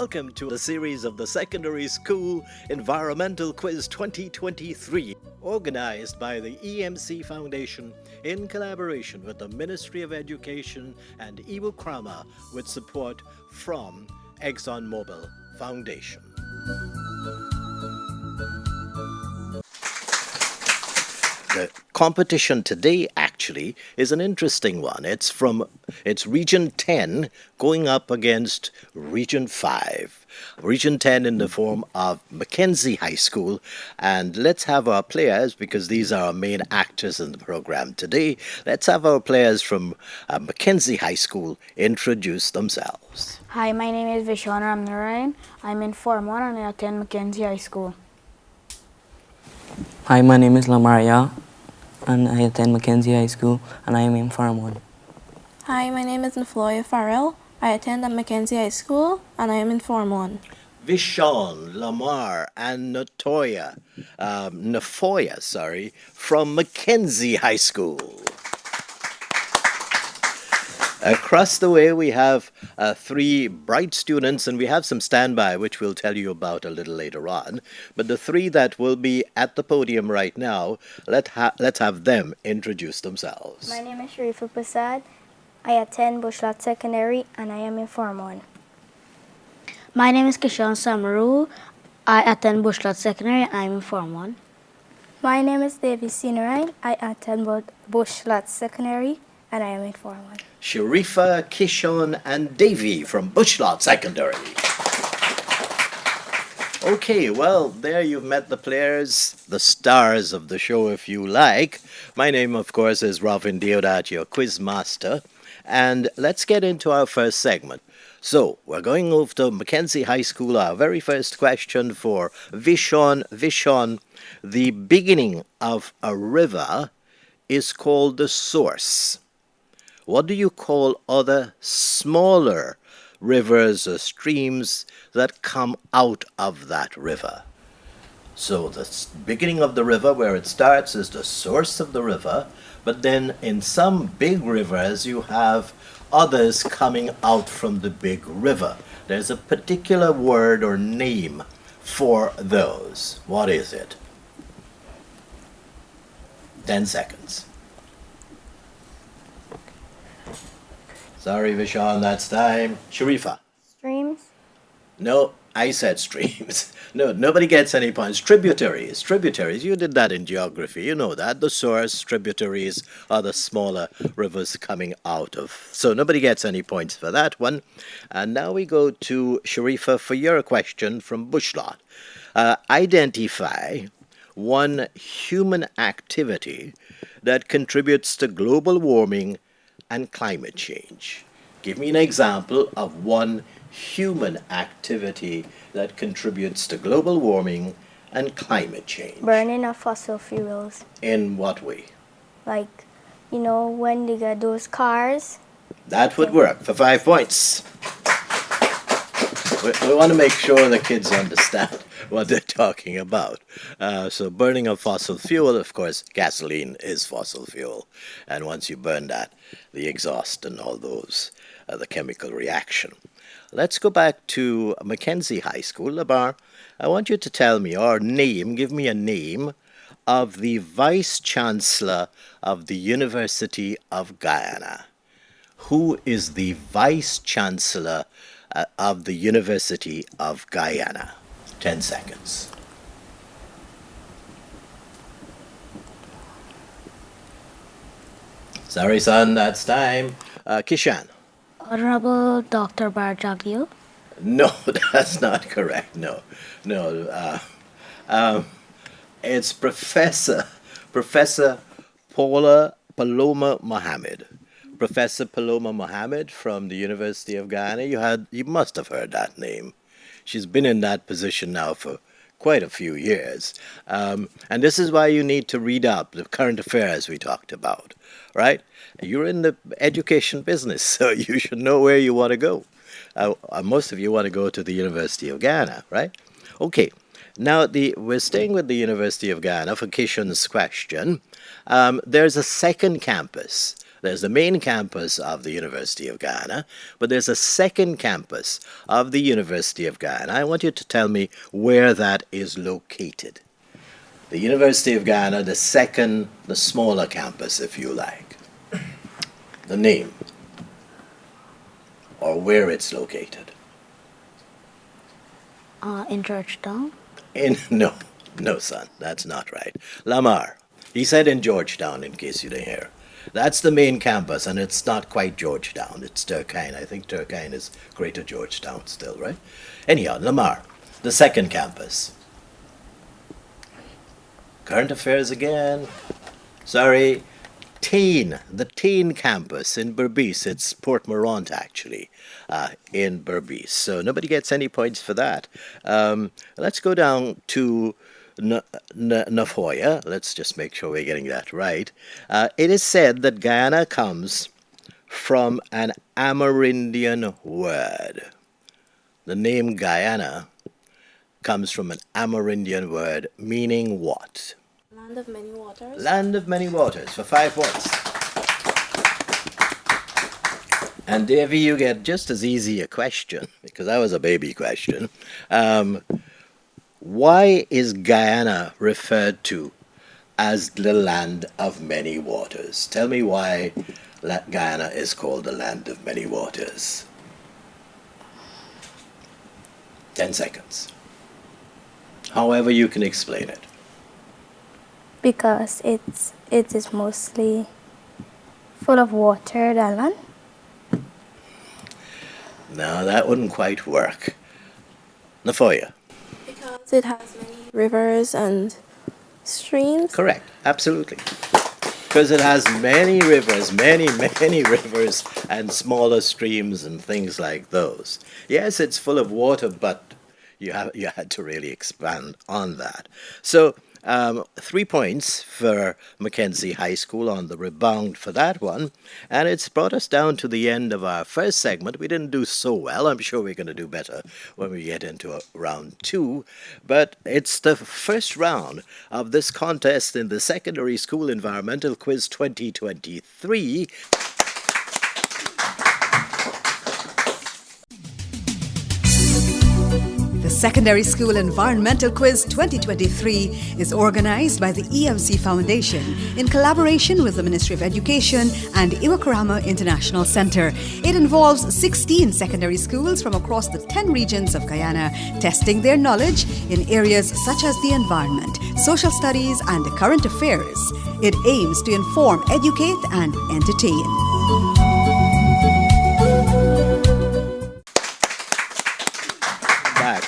Welcome to the series of the Secondary School Environmental Quiz 2023, organized by the EMC Foundation in collaboration with the Ministry of Education and Ibu Krama with support from ExxonMobil Foundation. The competition today actually is an interesting one. It's Region 10 going up against Region 5. Region 10 in the form of Mackenzie High School. And let's have our players, because these are our main actors in the program today, let's have our players from Mackenzie High School introduce themselves. Hi, my name is Vishwan Ramnarayan. I'm in Form 1 and I attend Mackenzie High School. Hi, my name is Lamaria and I attend Mackenzie High School and I am in Form 1. Hi, my name is Nafloya Farrell. I attend at Mackenzie High School and I am in Form 1. Vishon, Lamar, and Nafoya, from Mackenzie High School. Across the way, we have three bright students, and we have some standby, which we'll tell you about a little later on. But the three that will be at the podium right now, let's have them introduce themselves. My name is Sharifa Prasad. I attend Bushlat Secondary, and I am in Form 1. My name is Kishan Samaru. I attend Bushlat Secondary and I'm in Form 1. My name is Devi Sinarayan. I attend Bushlat Secondary, and I am in Form 1. Sharifa, Kishon, and Davy from Bushlot Secondary. Okay, well, there you've met the players, the stars of the show, if you like. My name, of course, is Ravin Deodat, your quiz master. And let's get into our first segment. So, we're going over to Mackenzie High School. Our very first question for Vishon. Vishon, the beginning of a river is called the source. What do you call other smaller rivers or streams that come out of that river? So the beginning of the river, where it starts, is the source of the river, but then in some big rivers you have others coming out from the big river. There's a particular word or name for those. What is it? 10 seconds. Sorry, Vishal, that's time. Sharifa. Streams? No, I said streams. No, nobody gets any points. Tributaries. Tributaries. You did that in geography. You know that. The source, tributaries are the smaller rivers coming out of. So nobody gets any points for that one. And now we go to Sharifa for your question from Bushlot. Identify one human activity that contributes to global warming and climate change. Give me an example of one human activity that contributes to global warming and climate change. Burning of fossil fuels. In what way? Like, when they get those cars. That would work for 5 points. We want to make sure the kids understand what they're talking about. So burning of fossil fuel, of course, gasoline is fossil fuel. And once you burn that, the exhaust and all those, the chemical reaction. Let's go back to Mackenzie High School. Labar, I want you to tell me, or give me a name of the Vice Chancellor of the University of Guyana. Who is the Vice Chancellor of the University of Guyana? 10 seconds. Sorry, son, that's time. Kishan. Honorable Dr. Barjaglio. No, that's not correct. No. It's Professor Paloma Mohammed. Professor Paloma Mohammed from the University of Guyana. You must have heard that name. She's been in that position now for quite a few years. And this is why you need to read up the current affairs we talked about, right? You're in the education business, so you should know where you want to go. Most of you want to go to the University of Guyana, right? Okay. Now, we're staying with the University of Guyana for Kishan's question. There's a second campus There's the main campus of the University of Guyana, but there's a second campus of the University of Guyana. I want you to tell me where that is located. The University of Guyana, the second, the smaller campus, if you like. The name, or where it's located. In Georgetown. No, son, that's not right. Lamar, he said in Georgetown, in case you didn't hear. That's the main campus, and it's not quite Georgetown. It's Turkine. I think Turkine is Greater Georgetown still, right? Anyhow, Lamar, the second campus. Current affairs again. Sorry. The Tain campus in Berbice. It's Port Morant, actually, in Berbice. So nobody gets any points for that. Let's go down to Nafoya. Let's just make sure we're getting that right. It is said that Guyana comes from an Amerindian word. The name Guyana comes from an Amerindian word meaning what? Land of many waters. Land of many waters for 5 points. And Davy, you get just as easy a question, because that was a baby question. Why is Guyana referred to as the land of many waters? Tell me why Guyana is called the land of many waters. 10 seconds. However you can explain it. Because it is mostly full of water than land. No, that wouldn't quite work. Nafoya. Because it has many rivers and streams. Correct, absolutely. Because it has many rivers, many rivers, and smaller streams and things like those. Yes, it's full of water, but you had to really expand on that. So 3 points for Mackenzie High School on the rebound for that one. And it's brought us down to the end of our first segment. We didn't do so well. I'm sure we're going to do better when we get into round 2. But it's the first round of this contest in the Secondary School Environmental Quiz 2023. The Secondary School Environmental Quiz 2023 is organized by the EMC Foundation in collaboration with the Ministry of Education and Iwakurama International Center. It involves 16 secondary schools from across the 10 regions of Guyana, testing their knowledge in areas such as the environment, social studies, and current affairs. It aims to inform, educate, and entertain.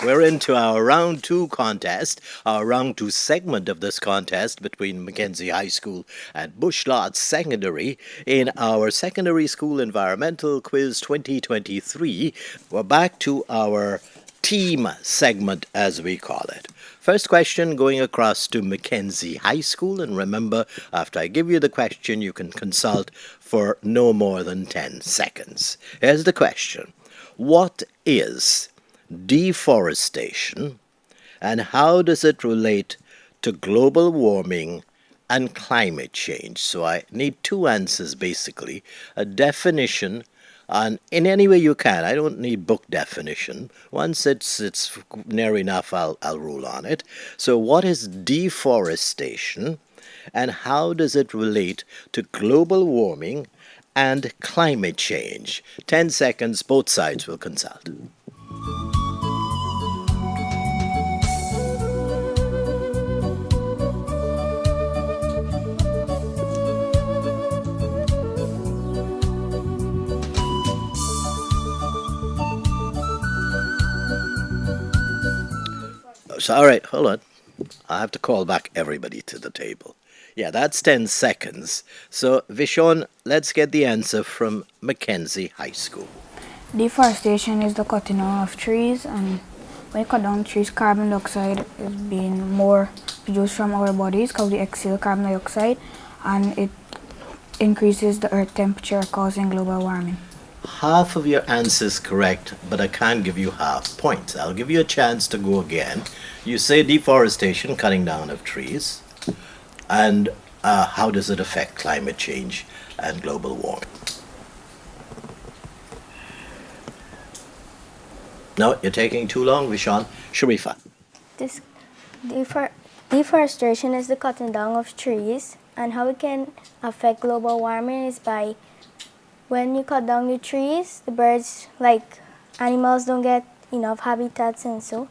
We're into our round 2 contest, our round 2 segment of this contest between Mackenzie High School and Bush Lodge Secondary in our Secondary School Environmental Quiz 2023. We're back to our team segment, as we call it. First question going across to Mackenzie High School, and remember, after I give you the question, you can consult for no more than 10 seconds. Here's the question. What is deforestation, and how does it relate to global warming and climate change? So I need 2 answers, basically. A definition, and in any way you can. I don't need book definition. Once it's near enough, I'll rule on it. So what is deforestation, and how does it relate to global warming and climate change? 10 seconds, both sides will consult. So, all right, hold on. I have to call back everybody to the table. Yeah, that's 10 seconds. So, Vishon, let's get the answer from Mackenzie High School. Deforestation is the cutting down of trees, and when you cut down trees, carbon dioxide is being more produced from our bodies because we exhale carbon dioxide, and it increases the earth temperature, causing global warming. Half of your answer is correct, but I can't give you half points. I'll give you a chance to go again. You say deforestation, cutting down of trees, and how does it affect climate change? and global warming? No, you're taking too long, Vishan. Sharifa. This deforestation is the cutting down of trees, and how it can affect global warming is by when you cut down the trees, the birds, like animals, don't get enough habitats and so.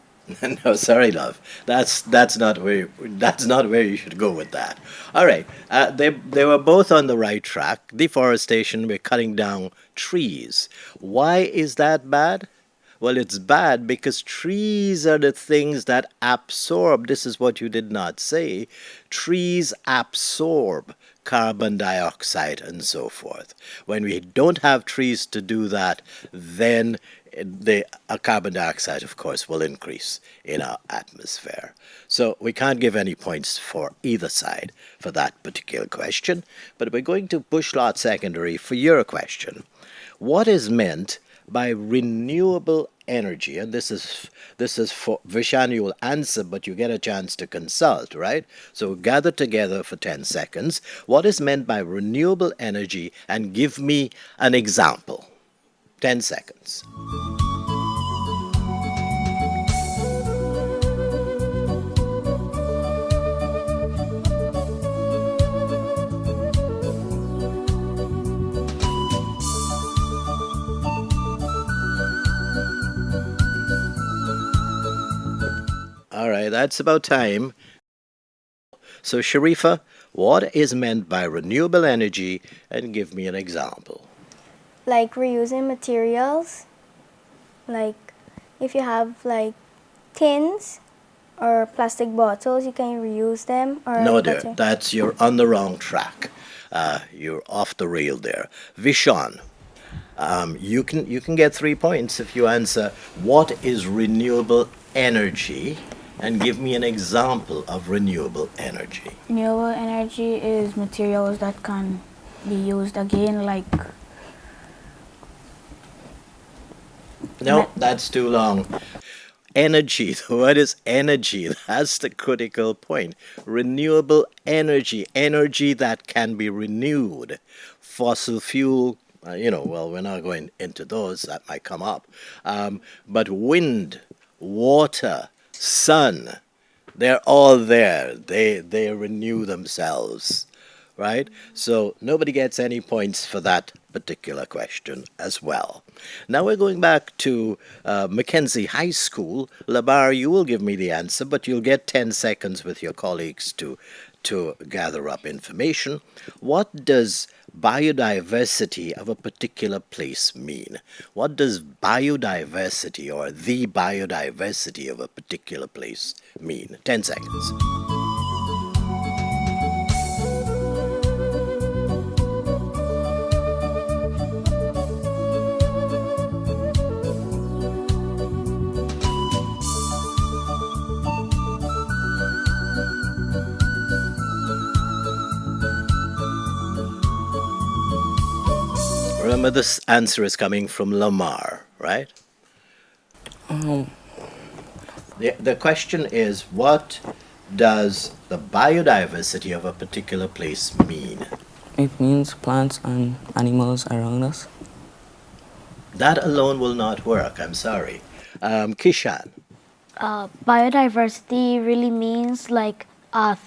No, sorry, love. That's not where you should go with that. All right, they were both on the right track. Deforestation, we're cutting down trees. Why is that bad? Well, it's bad because trees are the things that absorb. This is what you did not say. Trees absorb carbon dioxide and so forth. When we don't have trees to do that, then the carbon dioxide, of course, will increase in our atmosphere. So we can't give any points for either side for that particular question. But we're going to Bush Lot Secondary for your question. What is meant by renewable energy? And this is for Vishan, you will answer, but you get a chance to consult, right? So gather together for 10 seconds. What is meant by renewable energy? And give me an example. 10 seconds. All right, that's about time. So, Sharifa, what is meant by renewable energy? And give me an example. Like reusing materials, like if you have like tins or plastic bottles, you can reuse them. Or No, dear, you're on the wrong track. You're off the rail there. Vishan, you can get 3 points if you answer what is renewable energy, and give me an example of renewable energy. Renewable energy is materials that can be used again, like No, that's too long. Energy, the word is energy. That's the critical point. Renewable energy, energy that can be renewed. Fossil fuel, well, we're not going into those, that might come up. But wind, water, sun, they're all there. They renew themselves, right? So nobody gets any points for that particular question as well. Now we're going back to Mackenzie High School. Labar, you will give me the answer, but you'll get 10 seconds with your colleagues to gather up information. What does biodiversity of a particular place mean? What does biodiversity or the biodiversity of a particular place mean? 10 seconds. Remember, this answer is coming from Lamar, right? The question is, what does the biodiversity of a particular place mean? It means plants and animals around us. That alone will not work, I'm sorry. Kishan. Biodiversity really means like the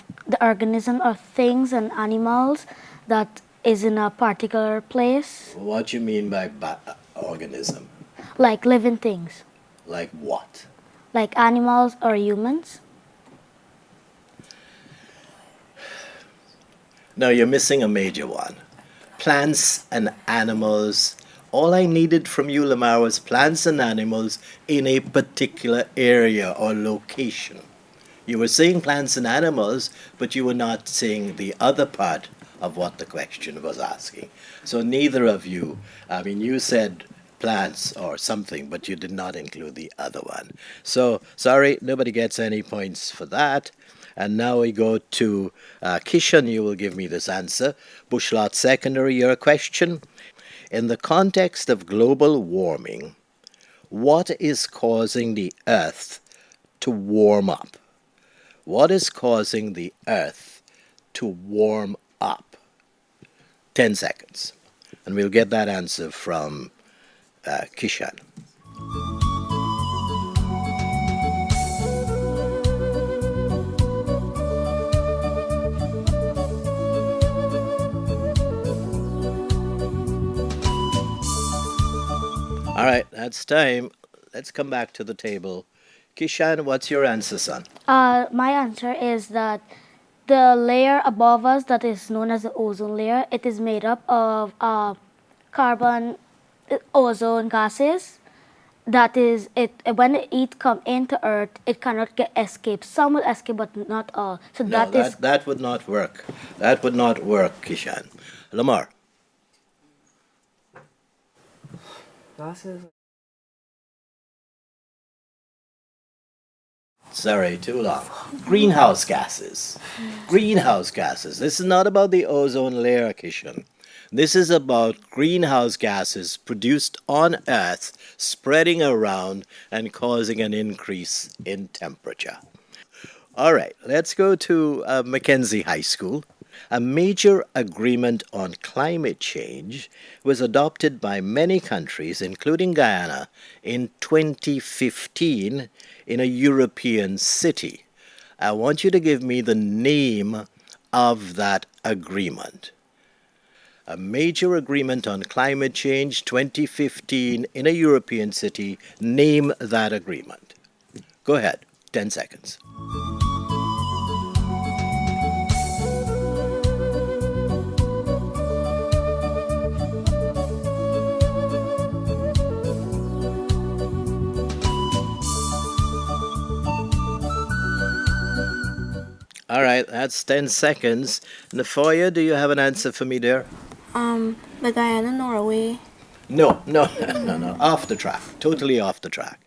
organism of things and animals that is in a particular place. What do you mean by organism? Like living things. Like what? Like animals or humans. No, you're missing a major one. Plants and animals. All I needed from you, Lamar, was plants and animals in a particular area or location. You were saying plants and animals, but you were not saying the other part of what the question was asking. So neither of you, you said plants or something, but you did not include the other one. So, sorry, nobody gets any points for that. And now we go to Kishan, you will give me this answer. Bush Lot Secondary, your question. In the context of global warming, what is causing the Earth to warm up? What is causing the Earth to warm up? 10 seconds. And we'll get that answer from Kishan. All right, that's time. Let's come back to the table. Kishan, what's your answer, son? My answer is that the layer above us that is known as the ozone layer, it is made up of carbon, ozone gases. That is, it when it come into Earth, it cannot get escaped. Some will escape, but not all. So No, that would not work. That would not work, Kishan. Lamar. Glasses. Sorry, too long. Greenhouse gases. Greenhouse gases. This is not about the ozone layer, Kishan. This is about greenhouse gases produced on Earth, spreading around and causing an increase in temperature. All right, let's go to Mackenzie High School. A major agreement on climate change was adopted by many countries, including Guyana, in 2015 in a European city. I want you to give me the name of that agreement. A major agreement on climate change 2015 in a European city. Name that agreement. Go ahead, 10 seconds. All right, that's 10 seconds. Nafoya, do you have an answer for me there? The Guyana, Norway. No. Off the track. Totally off the track.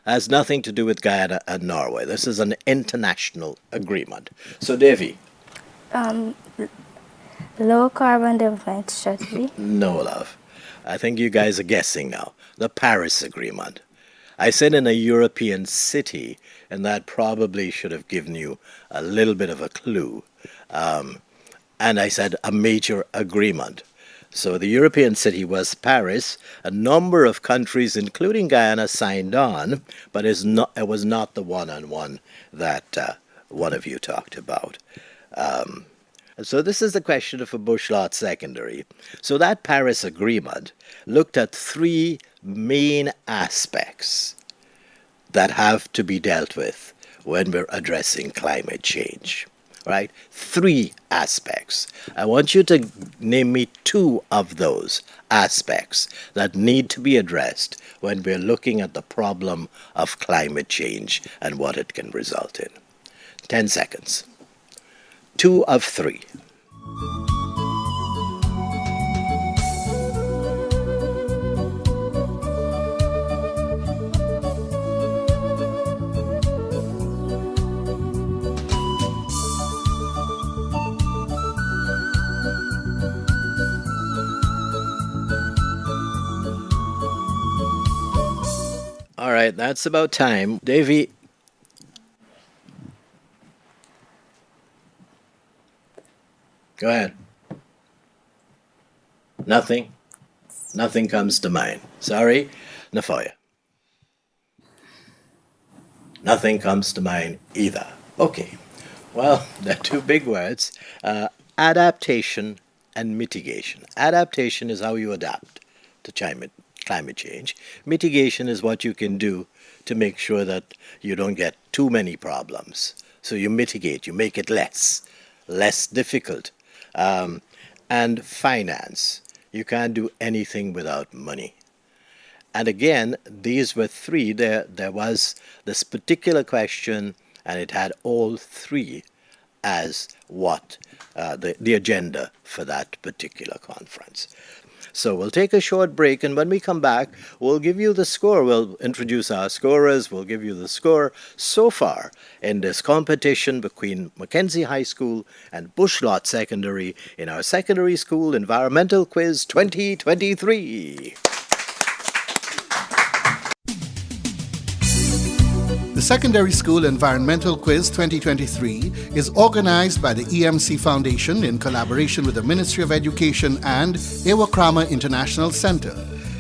Has nothing to do with Guyana and Norway. This is an international agreement. So, Devi. Low carbon development strategy. No, love. I think you guys are guessing now. The Paris Agreement. I said in a European city, and that probably should have given you a little bit of a clue. And I said a major agreement. So the European city was Paris. A number of countries, including Guyana, signed on, but it was not the one-on-one that one of you talked about. So this is the question for Bush Lot Secondary. So that Paris Agreement looked at three main aspects that have to be dealt with when we're addressing climate change. Right? Three aspects. I want you to name me two of those aspects that need to be addressed when we're looking at the problem of climate change and what it can result in. 10 seconds. 2 of 3. All right, that's about time. Davy. Go ahead. Nothing? Nothing comes to mind. Sorry, Nafoya. Nothing comes to mind either. Okay. Well, they're two big words. Adaptation and mitigation. Adaptation is how you adapt to climate change. Mitigation is what you can do to make sure that you don't get too many problems. So you mitigate, you make it less difficult. And finance. You can't do anything without money. And again, these were three. There was this particular question, and it had all three as what the agenda for that particular conference. So we'll take a short break, and when we come back, we'll give you the score. We'll introduce our scorers. We'll give you the score so far in this competition between Mackenzie High School and Bush Lot Secondary in our Secondary School Environmental Quiz 2023. The Secondary School Environmental Quiz 2023 is organized by the EMC Foundation in collaboration with the Ministry of Education and Iwakrama International Center.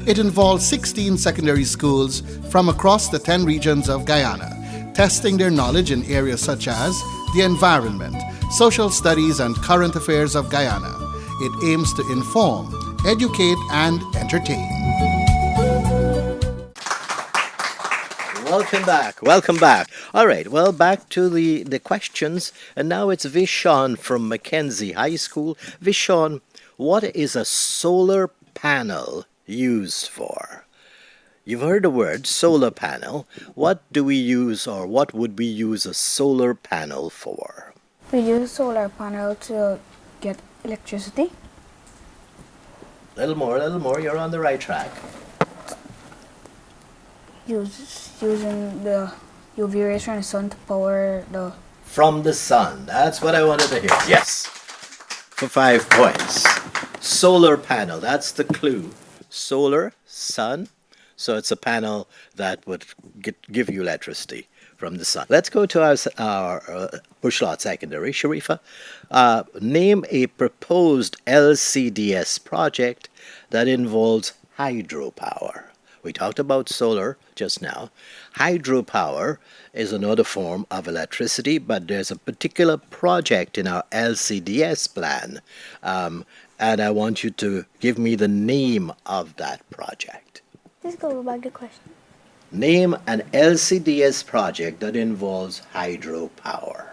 It involves 16 secondary schools from across the 10 regions of Guyana, testing their knowledge in areas such as the environment, social studies, and current affairs of Guyana. It aims to inform, educate, and entertain. Welcome back. Welcome back. All right. Well, back to the questions. And now it's Vishon from Mackenzie High School. Vishon, what is a solar panel used for? You've heard the word solar panel. What do we use, or what would we use a solar panel for? We use solar panel to get electricity. Little more. You're on the right track. Using the UV rays from the sun to power the... From the sun. That's what I wanted to hear. Yes. For 5 points. Solar panel. That's the clue. Solar, sun. So it's a panel that would give you electricity from the sun. Let's go to our Bushlot Secondary. Sharifa, name a proposed LCDS project that involves hydropower. We talked about solar just now. Hydropower is another form of electricity, but there's a particular project in our LCDS plan, and I want you to give me the name of that project. Just go back to the question. Name an LCDS project that involves hydropower.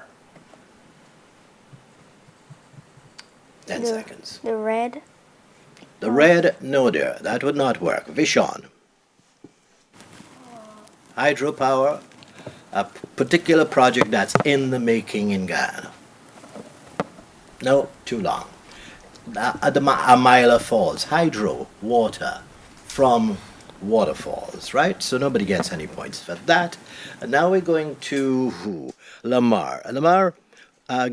10 seconds. The red. The red, no dear, that would not work. Vishon. Hydropower, a particular project that's in the making in Guyana. No, too long. Amila Falls, hydro, water, from waterfalls, right? So nobody gets any points for that. And now we're going to who? Lamar. Lamar,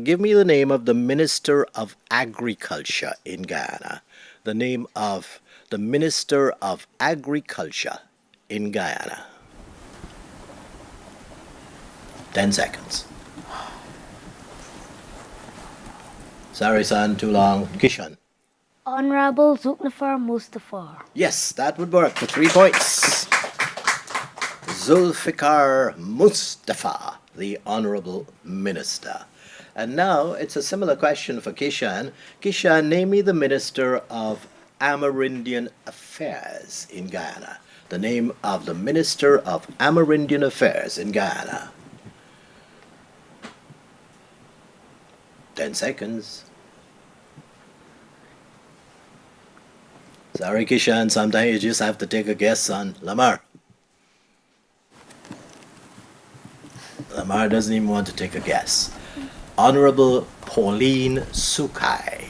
give me the name of the Minister of Agriculture in Guyana. The name of the Minister of Agriculture in Guyana. 10 seconds. Sorry, son, too long. Kishan. Honorable Zulfikar Mustafa. Yes, that would work for 3 points. Zulfikar Mustafa, the Honorable Minister. And now it's a similar question for Kishan. Kishan, name me the Minister of Amerindian Affairs in Guyana. The name of the Minister of Amerindian Affairs in Guyana. 10 seconds. Sorry, Kishan, sometimes you just have to take a guess, son. Lamar. Lamar doesn't even want to take a guess. Honorable Pauline Sukai,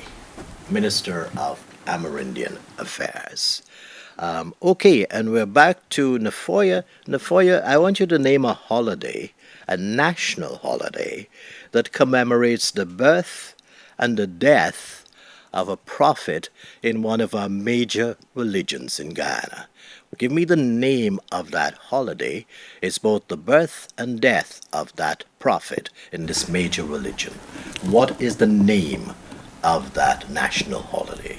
Minister of Amerindian Affairs. Okay, and we're back to Nafoya. Nafoya, I want you to name a holiday, a national holiday, that commemorates the birth and the death of a prophet in one of our major religions in Guyana. Give me the name of that holiday. It's both the birth and death of that prophet in this major religion. What is the name of that national holiday?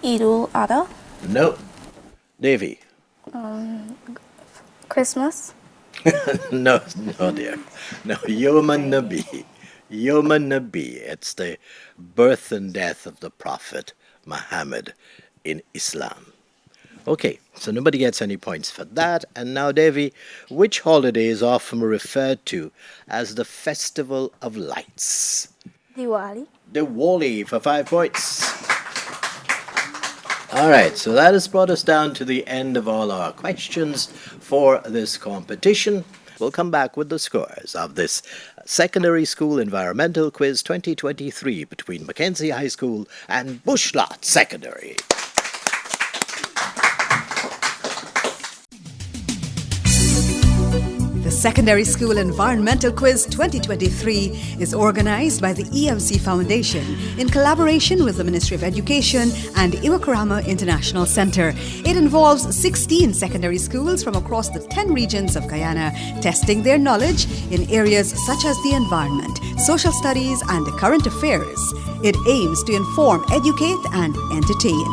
Eidul Adha. No. Davy. Christmas. No, dear. No, Yom Nabi. Yom Nabi. It's the birth and death of the Prophet Muhammad in Islam. Okay, so nobody gets any points for that. And now, Devi, which holiday is often referred to as the Festival of Lights? Diwali. Diwali for 5 points. All right, so that has brought us down to the end of all our questions for this competition. We'll come back with the scores of this Secondary School Environmental Quiz 2023 between Mackenzie High School and Bushlot Secondary. The Secondary School Environmental Quiz 2023 is organized by the EMC Foundation in collaboration with the Ministry of Education and Iwakarama International Center. It involves 16 secondary schools from across the 10 regions of Guyana, testing their knowledge in areas such as the environment, social studies, and current affairs. It aims to inform, educate, and entertain.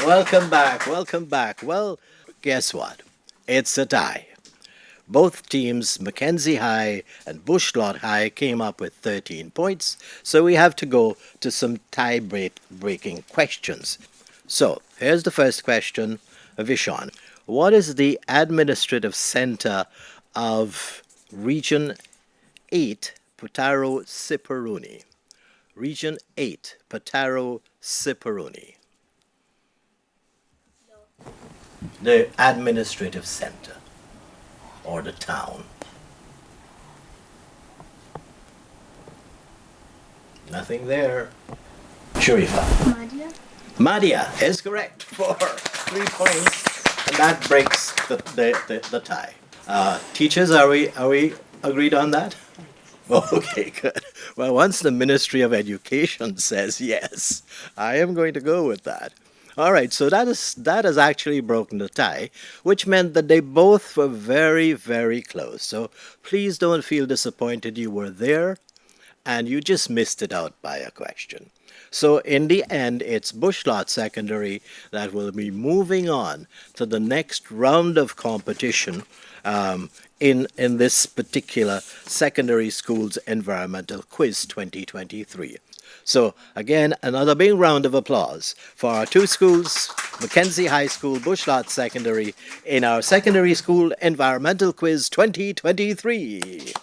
Welcome back, welcome back. Well, guess what? It's a tie. Both teams, Mackenzie High and Bushlot High, came up with 13 points, so we have to go to some tie-breaking questions. So, here's the first question, Vishon. What is the administrative center of Region 8, Putaro Siparuni? Region 8, Putaro Siparuni. The administrative center or the town. Nothing there. Sharifa. Madia is correct for 3 points, and that breaks the tie. Teachers, are we agreed on that? Okay, good. Well, once the Ministry of Education says yes, I am going to go with that. All right, so that has actually broken the tie, which meant that they both were very, very close. So please don't feel disappointed. You were there, and you just missed it out by a question. So in the end, it's Bushlot Secondary that will be moving on to the next round of competition in this particular Secondary Schools Environmental Quiz 2023. So again, another big round of applause for our two schools, Mackenzie High School, Bushlot Secondary, in our Secondary School Environmental Quiz 2023.